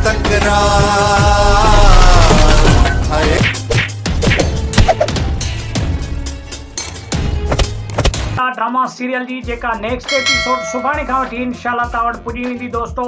तकरार। Drama serial जी जेका next episode सुभाणे खां वठी इंशाल्लाह तव्हां वटि पुॼी वेंदी दोस्तो।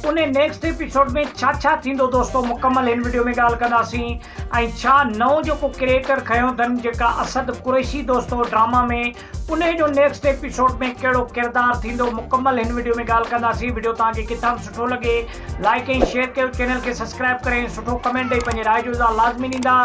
उन नेक्स्ट एपिसोड में छा थींदो दोस्तो मुकम्मल हिन वीडियो में ॻाल्हि कंदासीं। ऐं छा नओं जेको क्रिएटर खयो अथनि जेका असद कुरैशी दोस्तो ड्रामा में, उन जो नेक्स्ट एपिसोड में कहिड़ो किरदारु थींदो मुकम्मल हिन वीडियो में ॻाल्हि कंदासीं। वीडियो तव्हांखे किथां सुठो लॻे लाइक ऐं शेयर कयो, चैनल खे सब्सक्राइब करे सुठो कमेंट ॾेई पंहिंजी राय जो इज़हार लाज़मी ॾींदा।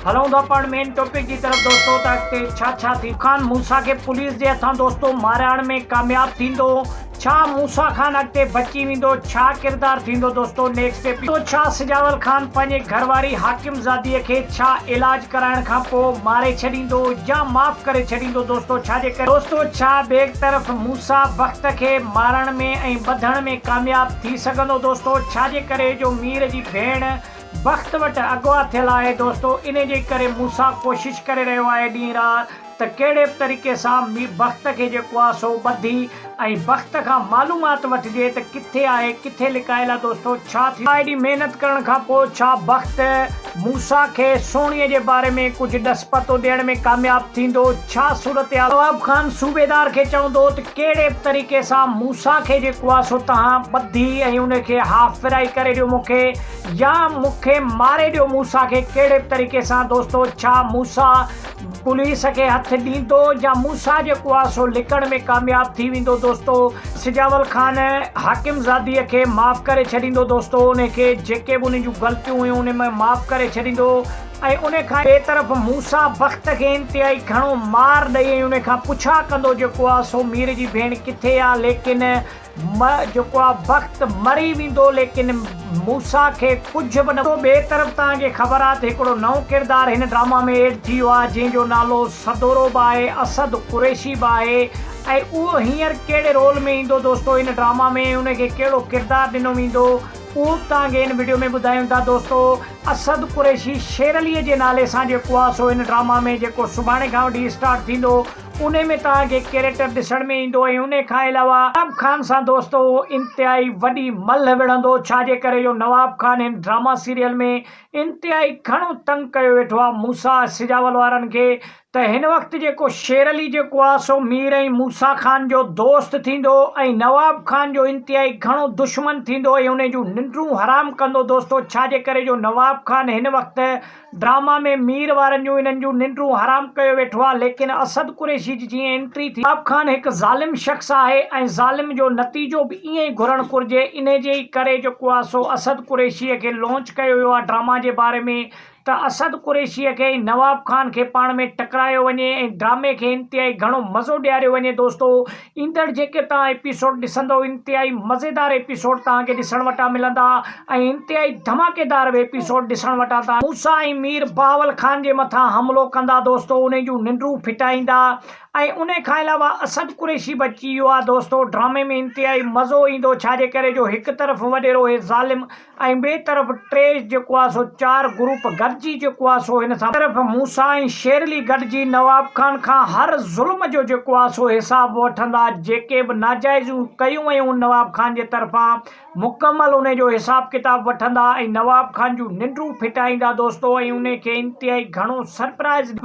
हलूं था पाण मेन टॉपिक की तरफ दोस्तो। त अॻिते छा थी खान मूसा खे पुलिस जे हथां दोस्तो माराइण में कामयाब थींदो, छा मूसा खान अॻिते बची वेंदो, छा किरदारु थींदो दोस्तो नेक्स्ट एपिसोड। छा सिजावल खान पंहिंजे घरवारी हाकिम ज़ादीअ खे छा इलाज कराइण खां पोइ मारे छॾींदो या माफ़ करे छॾींदो दोस्तो। छाजे करे दोस्तो छा ॿिए तरफ़ मूसा वक़्त खे मारण में ऐं ॿधण में कामयाब थी सघंदो दोस्तो। छाजे करे जो मीर जी भेण वक़्त वटि अगवा थियल आहे दोस्तो, इन जे करे मूसा कोशिश करे रहियो आहे ॾींहुं राति त कहिड़े तरीक़े सां वक़्त खे जेको आहे सो ॿधी ऐं वक़्त खां मालूमात वठिजे त किथे आहे किथे लिकायल आहे दोस्तो। छा थी एॾी महिनत करण खां पोइ छा वक़्त मूसा खे सोणीअ जे बारे में कुझु ॾस पतो ॾियण में कामयाब थींदो। छा सूरत हाल नवाब खान सूबेदार खे चवंदो त कहिड़े तरीक़े सां मूसा खे जेको आहे सो तव्हां ॿधी ऐं उनखे हाफ फ्राई करे ॾियो मूंखे, या मूंखे मारे ॾियो मूसा खे कहिड़े तरीक़े सां दोस्तो। छा मूसा पुलिस खे हथ ॾींदो या मूसा जेको आहे सो लिकण में कामयाब थी वेंदो दोस्तो। सिजावल खान हाकिम ज़ादीअ खे माफ़ करे छॾींदो दोस्तो, उनखे जेके बि उन जूं ग़लतियूं हुयूं उन में माफ़ करे छॾींदो। ऐं उन खां ॿिए तरफ़ मूसा वक़्त खे इंतिहाई घणो मार ॾेई ऐं उन खां पुछा कंदो जेको आहे सो मीर जी भेण किथे आहे, लेकिन जेको आहे वक़्त मरी वेंदो लेकिन मूसा खे कुझु बि न। ॿिए तरफ़ तव्हांखे ख़बर आहे त हिकिड़ो नओं किरदारु हिन ड्रामा में एड थी वियो आहे जंहिंजो नालो सदोरो बि आहे, असद कुरैशी बि आहे। ऐं उहो हींअर कहिड़े रोल में ईंदो दोस्तो हिन ड्रामा में, उनखे कहिड़ो किरदारु ॾिनो वेंदो उहो तव्हांखे हिन वीडियो में ॿुधायूं था दोस्तो। असद कुरैशी शेरलीअ जे नाले सां जेको आहे सो हिन ड्रामा में जेको सुभाणे खां वठी स्टार्ट थींदो उन में तव्हांखे कैरेक्टर ॾिसण में ईंदो। ऐं उन खां अलावा नवाब खान सां दोस्तो इंतिहाई वॾी मल्ह विढ़ंदो, छाजे करे जो नवाब खान हिन ड्रामा सीरियल में इंतिहाई घणो तंग कयो वेठो आहे मूसा सिजावल वारनि खे। त हिन वक़्तु जेको शेरली जेको आहे सो मीर ऐं मूसा खान जो दोस्त थींदो ऐं नवाब खान जो इंतिहाई घणो दुश्मन थींदो ऐं उन जूं निंड्रूं हराम कंदो दोस्तो। छाजे करे जो नवाब खान हिन वक़्तु ड्रामा में मीर वारनि जूं इन्हनि जूं निंड्रूं हराम कयो वेठो आहे, लेकिन असद कुरैशी जी जीअं एंट्री थी, नवाब खान हिकु ज़ालिम शख़्स आहे ऐं ज़ालिम जो नतीजो बि ईअं ई घुरणु घुरिजे। इन जे करे जेको आहे सो असद कुरैशीअ खे लॉन्च कयो वियो आहे ड्रामा जे बारे में त असद कुरैशीअ खे नवाब खान खे पाण में टकरायो वञे ऐं ड्रामे खे इंतिहाई घणो मज़ो ॾियारियो वञे दोस्तो। ईंदड़ जेके तव्हां एपिसोड ॾिसंदो इंतिहाई मज़ेदार एपिसोड तव्हांखे ॾिसण वटां मिलंदा ऐं इंतिहाई धमाकेदार एपिसोड ॾिसण वटां तव्हां मूसा ऐं मीर बहावल खान जे मथां हमलो कंदा दोस्तो, उन जूं निंड्रूं फिटाईंदा। ऐं उन खां अलावा असद कुरैशी बची वियो आहे दोस्तो। ड्रामे में इंतिहाई मज़ो ईंदो, छाजे करे जो हिकु तरफ़ वॾेरो हे ज़ालिम ऐं ॿिए तरफ़ टे जेको आहे सो चार ग्रुप गॾिजी जेको आहे सो हिन सां तरफ़ मूसा ऐं शेरली गॾिजी नवाब खान खां हर ज़ुल्म जो जेको आहे सो हिसाब वठंदा, जेके बि नाजाइज़ूं कयूं वयूं नवाब खान जे तरफ़ां मुकमल उन जो हिसाब किताब वठंदा ऐं नवाब खान जूं निंड्रूं फिटाईंदा दोस्तो। ऐं उन खे इंतिहाई घणो सरप्राइज़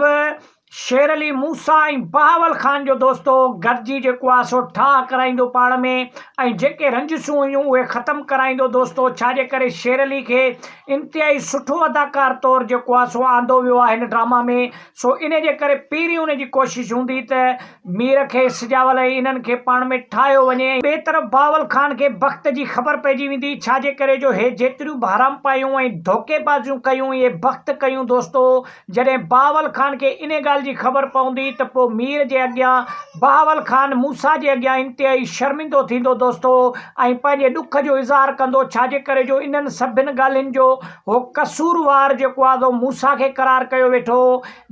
शेरली मूसा ऐं बहावल खान जो दोस्तो गॾिजी जेको आहे सो ठाह कराईंदो पाण में ऐं जेके रंजिशूं हुयूं उहे ख़तमु कराईंदो दोस्तो। छाजे करे शेरली खे इंतिहाई सुठो अदाकार तौरु जेको आहे सो आंदो वियो आहे हिन ड्रामा में। सो इन जे करे पहिरीं उन जी कोशिशि हूंदी त मीर खे सिजावल ऐं इन्हनि खे पाण में ठाहियो वञे। ॿिए तरफ़ बहावल खान खे वक़्त जी ख़बर पइजी वेंदी, छाजे करे जो हे जेतिरियूं बि हराम पायूं ऐं धोखेबाज़ियूं कयूं इहे वक़्त कयूं दोस्तो। जॾहिं बहावल खान खे इन ॻाल्हि जी ख़बर पवंदी त पोइ मीर जे अॻियां बहावल खान मूसा जे अॻियां इंतिहाई शर्मिंदो थींदो दोस्तो ऐं पंहिंजे ॾुख जो इज़हार कंदो, छाजे करे जो इन्हनि सभिनि ॻाल्हियुनि जो हो कसूरवार जेको आहे सो मूसा खे करार कयो वेठो।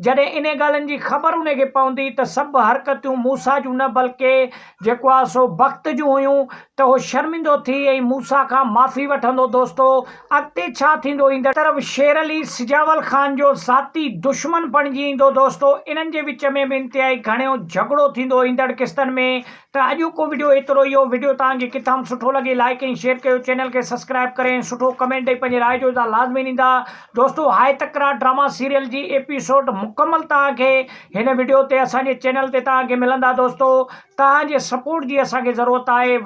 जॾहिं इन ॻाल्हियुनि जी ख़बर उनखे पवंदी त सभु हरकतूं मूसा जूं न बल्कि जेको आहे सो वक़्त जूं हुयूं त उहो शर्मिंदो थी ऐं मूसा खां माफ़ी वठंदो दोस्तो। अॻिते छा थींदो ईंदड़ तरफ़ शेरली सिजावल खान जो ज़ाती दुश्मन बणिजी ईंदो दोस्तो। इन्हनि जे विच में बि इंतिहाई घणो झगड़ो थींदो ईंदड़ किस्तनि में। त अॼोको वीडियो एतिरो ई हो। वीडियो तव्हांखे किथां सुठो लॻे लाइक ऐं शेयर कयो, चैनल खे सब्सक्राइब करें, सुठो कमेंट ॾेई पंहिंजी राय जो इज़हार लाज़मी ॾींदा। दोस्तों हाय तकरा ड्रामा सीरियल जी एपिसोड मुकमल तव्हांखे हिन वीडियो ते असांजे चैनल ते तव्हांखे मिलंदा। दोस्तों तव्हांजे सपोर्ट जी असांखे ज़रूरत आहे।